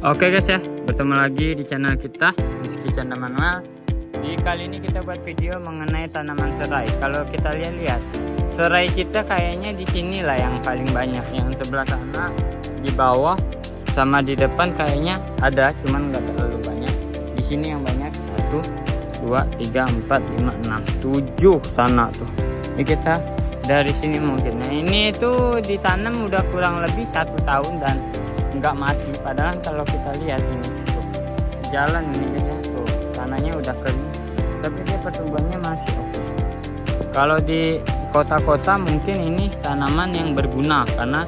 Oke guys ya, bertemu lagi di channel kita Rizky Canda Manual. Di kali ini kita buat video mengenai tanaman serai. Kalau kita lihat serai kita kayaknya di sini lah yang paling banyak. Yang sebelah sana di bawah sama di depan kayaknya ada, cuman nggak terlalu banyak. Di sini yang banyak 1, 2, 3, 4, 5, 6, 7 sana tuh. Ini kita dari sini mungkin. Nah ini tuh ditanam udah kurang lebih 1 tahun dan nggak mati. Padahal kalau kita lihat ini tuh jalan ini guys ya, tuh tanahnya udah kering tapi dia pertumbuhannya masih oke. Kalau di kota-kota mungkin ini tanaman yang berguna karena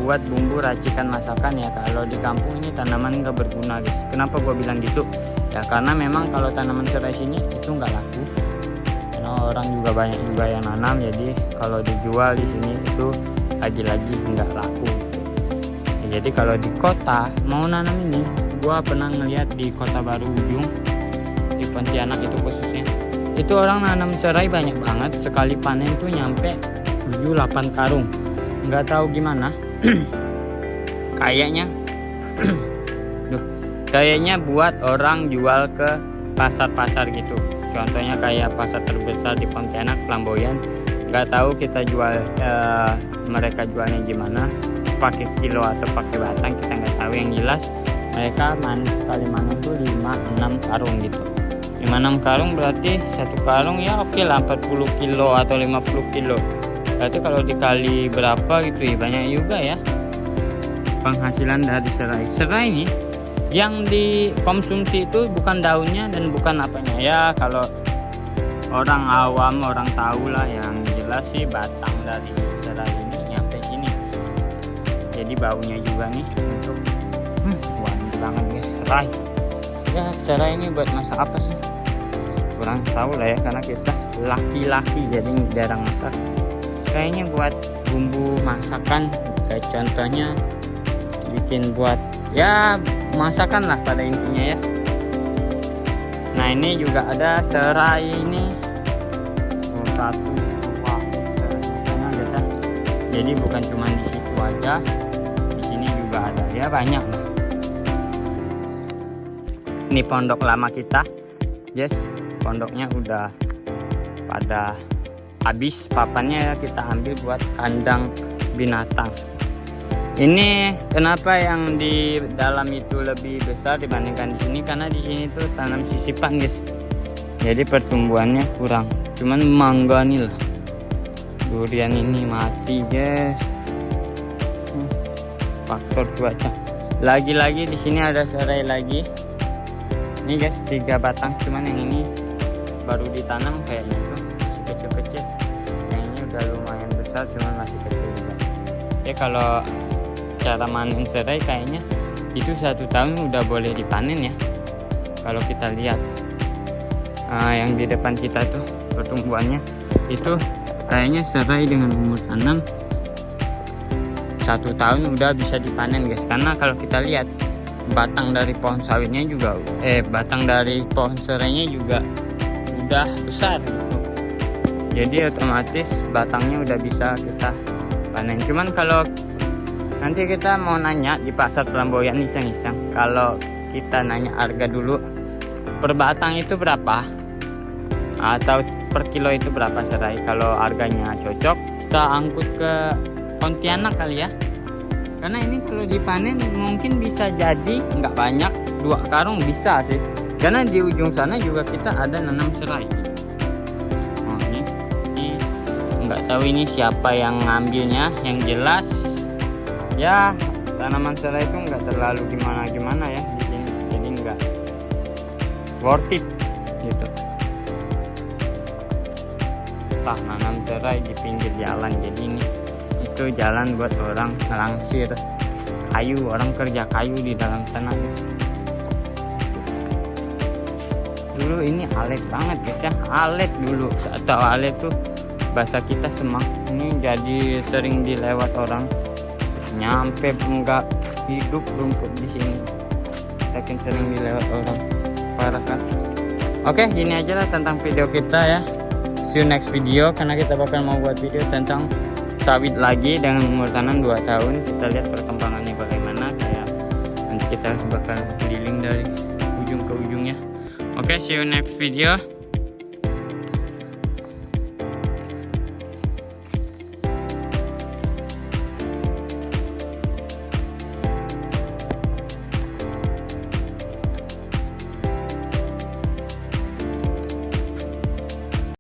buat bumbu racikan masakan ya. Kalau di kampung ini tanaman nggak berguna guys. Kenapa gua bilang gitu ya, karena memang kalau tanaman serai sini itu nggak laku karena orang juga banyak juga yang nanam, jadi kalau dijual di sini itu lagi-lagi nggak laku. Jadi kalau di kota mau nanam ini, gua pernah ngeliat di Kota Baru Ujung di Pontianak itu khususnya, itu orang nanam serai banyak banget, sekali panen tuh nyampe 7-8 karung. Nggak tahu gimana kayaknya kayaknya buat orang jual ke pasar-pasar gitu, contohnya kayak pasar terbesar di Pontianak, Flamboyan. Nggak tahu kita jual mereka jualnya gimana, pakai kilo atau pakai batang, kita nggak tahu. Yang jelas mereka sekali manen tuh 5-6 karung gitu. 5-6 karung berarti satu karung ya oke lah 40 kilo atau 50 kilo. Berarti kalau dikali berapa gitu ya, banyak juga ya penghasilan dari serai. Serai ini yang dikonsumsi itu bukan daunnya dan bukan apanya ya, kalau orang awam orang tahu lah. Yang jelas sih batang dari serai ini nyampe sini, jadi baunya juga nih untuk wangi banget guys serai ya. Serai ini buat masak apa sih kurang tahu lah ya, karena kita laki-laki jadi jarang masak. Kayaknya buat bumbu masakan, kayak contohnya bikin buat ya masakan lah pada intinya ya. Nah ini juga ada serai ini, satu dua serainya guys ya. Jadi bukan cuma di situ aja, di sini juga ada ya, banyak. Ini pondok lama kita, yes, pondoknya udah pada habis papannya ya, kita ambil buat kandang binatang. Ini kenapa yang di dalam itu lebih besar dibandingkan di sini, karena di sini tuh tanam sisipan guys, jadi pertumbuhannya kurang. Cuman mangga nih lah, durian ini mati guys. Faktor cuaca. Lagi-lagi di sini ada serai lagi. Ini guys 3 batang, cuman yang ini baru ditanam kayaknya tuh masih kecil-kecil. Yang ini udah lumayan besar, cuman masih kecil juga. Ya kalau cara manen serai kayaknya itu 1 tahun udah boleh dipanen ya. Kalau kita lihat yang di depan kita tuh pertumbuhannya itu kayaknya serai dengan umur tanam 1 tahun udah bisa dipanen guys. Karena kalau kita lihat batang dari pohon sawitnya juga batang dari pohon serainya juga udah besar gitu. Jadi otomatis batangnya udah bisa kita panen. Cuman kalau nanti kita mau nanya di pasar Flamboyan iseng-iseng, kalau kita nanya harga dulu per batang itu berapa atau per kilo itu berapa serai, kalau harganya cocok kita angkut ke Pontianak kali ya. Karena ini kalau dipanen mungkin bisa jadi nggak banyak, 2 karung bisa sih, karena di ujung sana juga kita ada nanam serai. Oh, ini nggak tahu ini siapa yang ngambilnya. Yang jelas ya tanaman serai itu nggak terlalu gimana-gimana ya di sini, jadi nggak worth it gitu. Nanam serai di pinggir jalan, jadi ini itu jalan buat orang ngelangsir kayu, orang kerja kayu di dalam sana guys. Dulu ini alet banget guys ya, alet dulu, atau alet tuh bahasa kita semak. Ini jadi sering dilewat orang, nyampe nggak hidup rumput di sini saking sering dilewat orang, parah kan. Oke, gini aja lah tentang video kita ya. See you next video, karena kita bakal mau buat video tentang sawit lagi dengan umur tanam 2 tahun. Kita lihat perkembangannya bagaimana, kayak nanti kita bakal keliling dari ujung ke ujungnya. Oke, see you next video.